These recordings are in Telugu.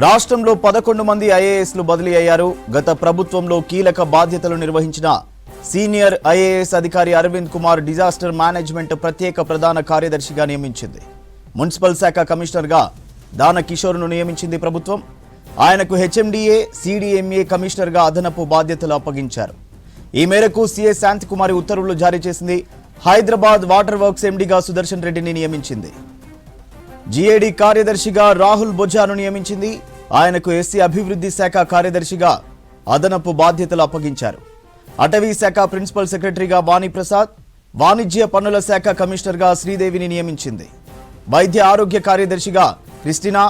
రాష్ట్రంలో 11 మంది ఐఏఎస్లు బదిలీ అయ్యారు. గత ప్రభుత్వంలో కీలక బాధ్యతలు నిర్వహించిన సీనియర్ ఐఏఎస్ అధికారి అరవింద్ కుమార్ డిజాస్టర్ మేనేజ్మెంట్ ప్రత్యేక ప్రధాన కార్యదర్శిగా నియమించింది. మున్సిపల్ శాఖ కమిషనర్గా దాన కిషోర్ను నియమించింది ప్రభుత్వం. ఆయనకు హెచ్ఎండిఏ, సిడిఎంఏ కమిషనర్గా అదనపు బాధ్యతలు అప్పగించారు. ఈ మేరకు సీఎస్ శాంతికుమారి ఉత్తర్వులు జారీ చేసింది. హైదరాబాద్ వాటర్ వర్క్స్ ఎండీగా సుదర్శన్ రెడ్డిని నియమించింది. జీఏడీ కార్యదర్శిగా రాహుల్ బొజ్జాను నియమించింది. ఆయనకు ఎస్సీ అభివృద్ధి శాఖ కార్యదర్శిగా అదనపు బాధ్యతలు అప్పగించారు. అటవీ శాఖ ప్రిన్సిపల్ సెక్రటరీగా వాణిప్రసాద్, వాణిజ్య పన్నుల శాఖ కమిషనర్గా శ్రీదేవిని నియమించింది. వైద్య ఆరోగ్య కార్యదర్శిగా క్రిస్టినా,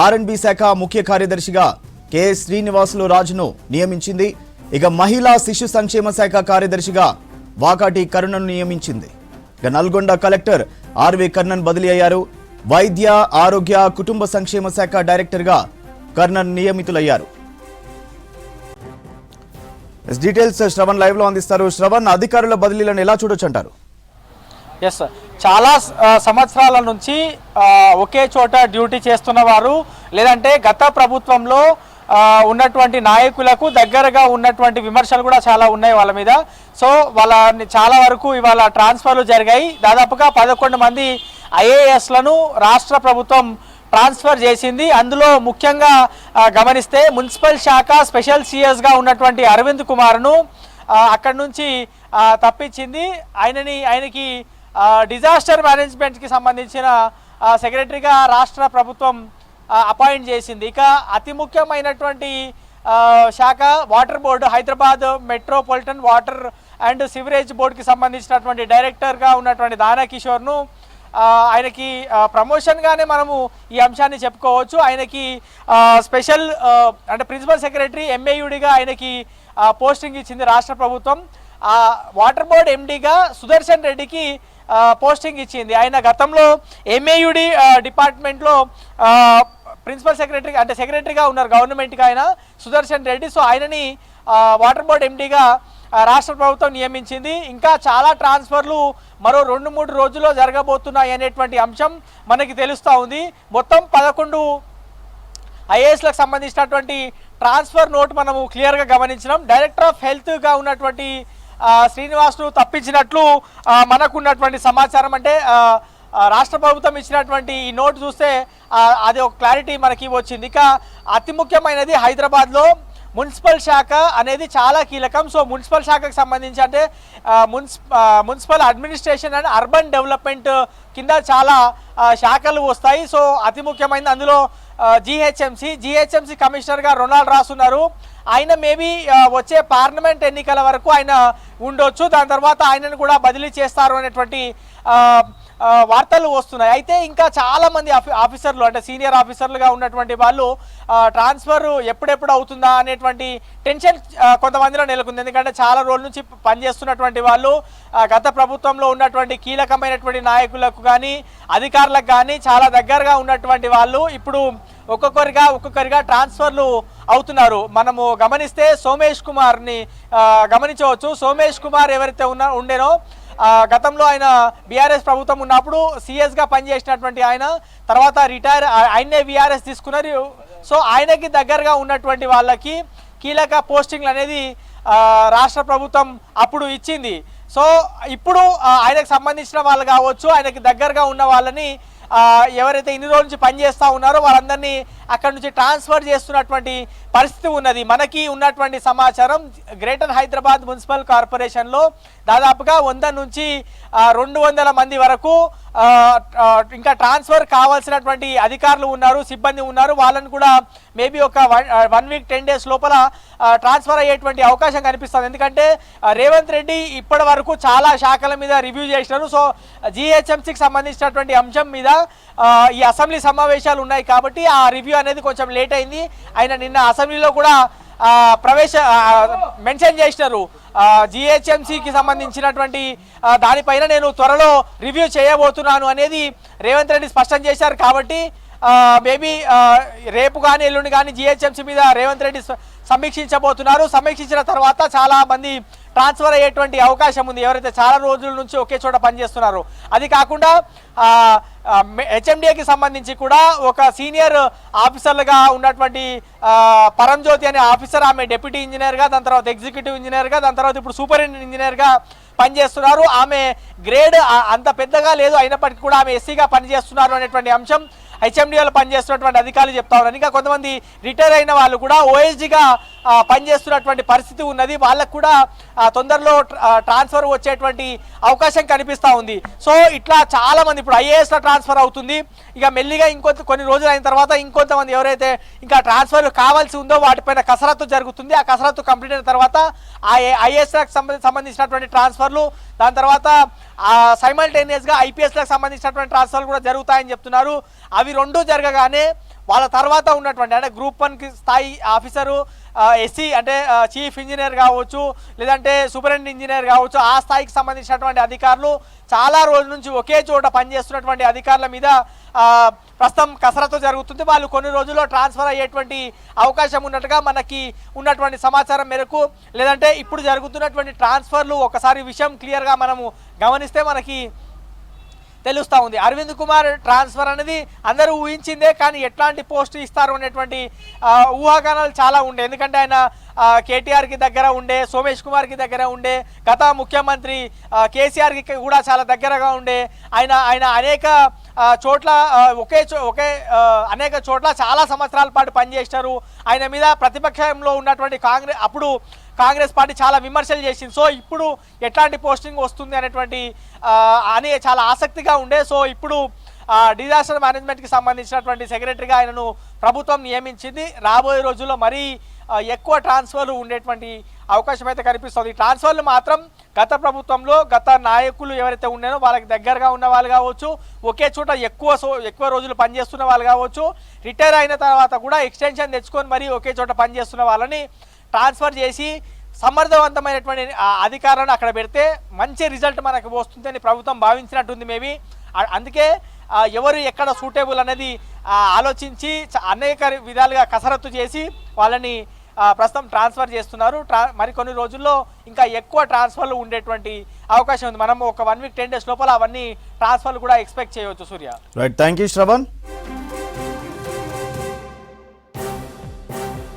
ఆర్ఎండ్బి శాఖ ముఖ్య కార్యదర్శిగా కెఎస్ శ్రీనివాసులు రాజును నియమించింది. ఇక మహిళా శిశు సంక్షేమ శాఖ కార్యదర్శిగా వాకాటి కరుణను నియమించింది. ఇక నల్గొండ కలెక్టర్ ఆర్వి కర్ణన్ బదిలీ అయ్యారు. వైద్య ఆరోగ్య కుటుంబ సంక్షేమ శాఖ డైరెక్టర్గా కర్ణన్ నియమితులయ్యారు. డీటెయిల్స్ శ్రవణ్ లైవ్ లో అందిస్తారు. శ్రవణ్, అధికారుల బదిలీలను ఎలా చూడొచ్చు అంటారు? ఎస్, చాలా సంవత్సరాల నుంచి ఒకే చోట డ్యూటీ చేస్తున్న వారు, లేదంటే గత ప్రభుత్వంలో ఉన్నటువంటి నాయకులకు దగ్గరగా ఉన్నటువంటి విమర్శలు కూడా చాలా ఉన్నాయి వాళ్ళ మీద. సో వాళ్ళ చాలా వరకు ఇవాళ ట్రాన్స్ఫర్లు జరిగాయి. దాదాపుగా 11 మంది ఐఏఎస్లను రాష్ట్ర ప్రభుత్వం ట్రాన్స్ఫర్ చేసింది. అందులో ముఖ్యంగా గమనిస్తే మున్సిపల్ శాఖ స్పెషల్ సిఎస్గా ఉన్నటువంటి అరవింద్ కుమార్ను అక్కడి నుంచి తప్పించింది. ఆయనకి డిజాస్టర్ మేనేజ్మెంట్కి సంబంధించిన సెక్రటరీగా రాష్ట్ర ప్రభుత్వం అపాయింట్ చేసింది. ఇక అతి ముఖ్యమైనటువంటి శాఖ water board, Hyderabad metropolitan water and sewerage బోర్డుకి సంబంధించినటువంటి డైరెక్టర్గా ఉన్నటువంటి దానా కిషోర్ను ఆయనకి ప్రమోషన్గానే మనము ఈ అంశాన్ని చెప్పుకోవచ్చు. ఆయనకి స్పెషల్ అంటే ప్రిన్సిపల్ సెక్రటరీ ఎంఏయుడిగా ఆయనకి పోస్టింగ్ ఇచ్చింది రాష్ట్ర ప్రభుత్వం. వాటర్ బోర్డు ఎండీగా సుదర్శన్ రెడ్డికి పోస్టింగ్ ఇచ్చింది. ఆయన గతంలో ఎంఏయుడి డిపార్ట్మెంట్లో ప్రిన్సిపల్ సెక్రటరీ అంటే సెక్రటరీగా ఉన్నారు గవర్నమెంట్కి ఆయన సుదర్శన్ రెడ్డి. సో ఆయనని వాటర్ బోర్డు ఎండీగా రాష్ట్ర ప్రభుత్వం నియమించింది. ఇంకా చాలా ట్రాన్స్ఫర్లు మరో 2-3 రోజుల్లో జరగబోతున్నాయి అనేటువంటి అంశం మనకి తెలుస్తూ ఉంది. మొత్తం 11 ఐఏఎస్లకు సంబంధించినటువంటి ట్రాన్స్ఫర్ నోట్ మనము క్లియర్గా గమనించినాం. డైరెక్టర్ ఆఫ్ హెల్త్గా ఉన్నటువంటి శ్రీనివాస్ను తప్పించినట్లు మనకున్నటువంటి సమాచారం. అంటే రాష్ట్ర ప్రభుత్వం ఇచ్చినటువంటి ఈ నోట్ చూస్తే అది ఒక క్లారిటీ మనకి వచ్చింది. ఇక అతి ముఖ్యమైనది హైదరాబాద్లో మున్సిపల్ శాఖ అనేది చాలా కీలకం. సో మున్సిపల్ శాఖకు సంబంధించి అంటే municipal administration and urban development కింద చాలా శాఖలు వస్తాయి. సో అతి ముఖ్యమైనది అందులో జిహెచ్ఎంసీ కమిషనర్గా రొనాల్డ్ రాస్ ఉన్నారు. ఆయన మేబీ వచ్చే పార్లమెంట్ ఎన్నికల వరకు ఆయన ఉండొచ్చు. దాని తర్వాత ఆయనను కూడా బదిలీ చేస్తారు అనేటువంటి వార్తలు వస్తున్నాయి. అయితే ఇంకా చాలా మంది ఆఫీసర్లు అంటే సీనియర్ ఆఫీసర్లుగా ఉన్నటువంటి వాళ్ళు ట్రాన్స్ఫర్ ఎప్పుడెప్పుడు అవుతుందా అనేటువంటి టెన్షన్ కొంతమందిలో నెలకొంది. ఎందుకంటే చాలా రోజుల నుంచి పనిచేస్తున్నటువంటి వాళ్ళు గత ప్రభుత్వంలో ఉన్నటువంటి కీలకమైనటువంటి నాయకులకు కానీ అధికారులకు కానీ చాలా దగ్గరగా ఉన్నటువంటి వాళ్ళు ఇప్పుడు ఒక్కొక్కరిగా ట్రాన్స్ఫర్లు అవుతున్నారు. మనము గమనిస్తే సోమేష్ కుమార్ని గమనించవచ్చు. సోమేష్ కుమార్ ఎవరైతే ఉండేనో గతంలో ఆయన బీఆర్ఎస్ ప్రభుత్వం ఉన్నప్పుడు సిఎస్గా పనిచేసినటువంటి ఆయన తర్వాత రిటైర్ ఆయనే వీఆర్ఎస్ తీసుకున్నారు. సో ఆయనకి దగ్గరగా ఉన్నటువంటి వాళ్ళకి కీలక పోస్టింగ్లు అనేది రాష్ట్ర ప్రభుత్వం అప్పుడు ఇచ్చింది. సో ఇప్పుడు ఆయనకు సంబంధించిన వాళ్ళు కావచ్చు, ఆయనకి దగ్గరగా ఉన్న వాళ్ళని ఎవరైతే ఇన్ని రోజుల నుంచి పనిచేస్తూ ఉన్నారో వాళ్ళందరినీ అక్కడ నుంచి ట్రాన్స్ఫర్ చేస్తున్నటువంటి పరిస్థితి ఉన్నది. మనకి ఉన్నటువంటి సమాచారం గ్రేటర్ హైదరాబాద్ మున్సిపల్ కార్పొరేషన్లో దాదాపుగా 100 నుంచి 200 మంది వరకు ఇంకా ట్రాన్స్ఫర్ కావాల్సినటువంటి అధికారులు ఉన్నారు, సిబ్బంది ఉన్నారు. వాళ్ళని కూడా మేబీ ఒక 1 వీక్ 10 డేస్ లోపల ట్రాన్స్ఫర్ అయ్యేటువంటి అవకాశం కనిపిస్తుంది. ఎందుకంటే రేవంత్ రెడ్డి ఇప్పటి వరకు చాలా శాఖల మీద రివ్యూ చేసినారు. సో జిహెచ్ఎంసీకి సంబంధించినటువంటి అంశం మీద ఈ అసెంబ్లీ సమావేశాలు ఉన్నాయి కాబట్టి ఆ రివ్యూ అనేది కొంచెం లేట్ అయింది. ఆయన నిన్న అసెంబ్లీలో కూడా మెన్షన్ చేసినారు. జిహెచ్ఎంసీకి సంబంధించినటువంటి దానిపైన నేను త్వరలో రివ్యూ చేయబోతున్నాను అనేది రేవంత్ రెడ్డి స్పష్టం చేశారు. కాబట్టి మేబీ రేపు కానీ ఎల్లుండి కానీ జిహెచ్ఎంసీ మీద రేవంత్ రెడ్డి సమీక్షించబోతున్నారు. సమీక్షించిన తర్వాత చాలా మంది ట్రాన్స్ఫర్ అయ్యేటువంటి అవకాశం ఉంది ఎవరైతే చాలా రోజుల నుంచి ఒకే చోట పనిచేస్తున్నారో. అది కాకుండా హెచ్ఎండిఏకి సంబంధించి కూడా ఒక సీనియర్ ఆఫీసర్లుగా ఉన్నటువంటి పరంజ్యోతి అనే ఆఫీసర్, ఆమె డిప్యూటీ ఇంజనీర్గా, దాని తర్వాత ఎగ్జిక్యూటివ్ ఇంజనీర్గా, దాని తర్వాత ఇప్పుడు సూపరింటెండెంట్ ఇంజనీర్గా పనిచేస్తున్నారు. ఆమె గ్రేడ్ అంత పెద్దగా లేదు, అయినప్పటికీ కూడా ఆమె ఎస్సీగా పనిచేస్తున్నారు అనేటువంటి అంశం హెచ్ఎండిఏలో పనిచేస్తున్నటువంటి అధికారులు చెప్తా ఉన్నారు. ఇంకా కొంతమంది రిటైర్ అయిన వాళ్ళు కూడా ఓఎస్డీగా పనిచేస్తున్నటువంటి పరిస్థితి ఉన్నది. వాళ్ళకు కూడా తొందరలో ట్రాన్స్ఫర్ వచ్చేటువంటి అవకాశం కనిపిస్తూ ఉంది. సో ఇట్లా చాలా మంది ఇప్పుడు ఐఏఎస్లో ట్రాన్స్ఫర్ అవుతుంది. ఇక మెల్లిగా కొన్ని రోజులు అయిన తర్వాత ఇంకొంతమంది ఎవరైతే ఇంకా ట్రాన్స్ఫర్ కావాల్సి ఉందో వాటిపైన కసరత్తు జరుగుతుంది. ఆ కసరత్తు కంప్లీట్ అయిన తర్వాత ఆ ఐఏఎస్లకు సంబంధించినటువంటి ట్రాన్స్ఫర్లు, దాని తర్వాత సైమల్టేనియస్గా ఐపీఎస్లకు సంబంధించినటువంటి ట్రాన్స్ఫర్లు కూడా జరుగుతాయని చెప్తున్నారు. అవి రెండు జరగగానే వాళ్ళ తర్వాత ఉన్నటువంటి అంటే గ్రూప్ 1కి స్థాయి ఆఫీసరు, ఎస్సీ అంటే చీఫ్ ఇంజనీర్ కావచ్చు, లేదంటే సూపరింటెండెంట్ ఇంజనీర్ కావచ్చు, ఆ స్థాయికి సంబంధించినటువంటి అధికారులు చాలా రోజుల నుంచి ఒకే చోట పనిచేస్తున్నటువంటి అధికారుల మీద ప్రస్తుతం కసరత్తు జరుగుతుంది. వాళ్ళు కొన్ని రోజుల్లో ట్రాన్స్ఫర్ అయ్యేటువంటి అవకాశం ఉన్నట్టుగా మనకి ఉన్నటువంటి సమాచారం మేరకు, లేదంటే ఇప్పుడు జరుగుతున్నటువంటి ట్రాన్స్ఫర్లు ఒకసారి విషయం క్లియర్గా మనము గమనిస్తే మనకి తెలుస్తూ ఉంది. అరవింద్ కుమార్ ట్రాన్స్ఫర్ అనేది అందరూ ఊహించిందే, కానీ ఎట్లాంటి పోస్ట్ ఇస్తారు అనేటువంటి ఊహాగానాలు చాలా ఉండే. ఎందుకంటే ఆయన కేటీఆర్కి దగ్గర ఉండే, సోమేష్ కుమార్కి దగ్గర ఉండే, గత ముఖ్యమంత్రి కేసీఆర్కి కూడా చాలా దగ్గరగా ఉండే, ఆయన అనేక చోట్ల అనేక చోట్ల చాలా సంవత్సరాల పాటు పనిచేశారు. ఆయన మీద ప్రతిపక్షంలో ఉన్నటువంటి కాంగ్రెస్ పార్టీ చాలా విమర్శలు చేసింది. సో ఇప్పుడు ఎట్లాంటి పోస్టింగ్ వస్తుంది అనేటువంటి అని చాలా ఆసక్తిగా ఉండే. సో ఇప్పుడు డిజాస్టర్ మేనేజ్మెంట్కి సంబంధించినటువంటి సెక్రటరీగా ఆయనను ప్రభుత్వం నియమించింది. రాబోయే రోజుల్లో మరీ ఎక్కువ ట్రాన్స్ఫర్లు ఉండేటువంటి అవకాశం అయితే కనిపిస్తుంది. ట్రాన్స్ఫర్లు మాత్రం గత ప్రభుత్వంలో గత నాయకులు ఎవరైతే ఉన్నారో వాళ్ళకి దగ్గరగా ఉన్న వాళ్ళు కావచ్చు, ఒకే చోట ఎక్కువ రోజులు పనిచేస్తున్న వాళ్ళు కావచ్చు, రిటైర్ అయిన తర్వాత కూడా ఎక్స్టెన్షన్ తెచ్చుకొని మరీ ఒకే చోట పనిచేస్తున్న వాళ్ళని ట్రాన్స్ఫర్ చేసి సమర్థవంతమైనటువంటి అధికారాన్ని అక్కడ పెడితే మంచి రిజల్ట్ మనకు వస్తుందని ప్రభుత్వం భావించినట్టుంది మేబీ. అందుకే ఎవరు ఎక్కడ సూటేబుల్ అనేది ఆలోచించి అనేక విధాలుగా కసరత్తు చేసి వాళ్ళని ప్రస్తుతం ట్రాన్స్ఫర్ చేస్తున్నారు. మరికొన్ని రోజుల్లో ఇంకా ఎక్కువ ట్రాన్స్ఫర్లు ఉండేటువంటి అవకాశం ఉంది. మనం ఒక 1 వీక్ 10 డేస్ లోపల అవన్నీ ట్రాన్స్ఫర్లు కూడా ఎక్స్పెక్ట్ చేయవచ్చు. సూర్య, రైట్, థ్యాంక్ యూ శ్రవణ్.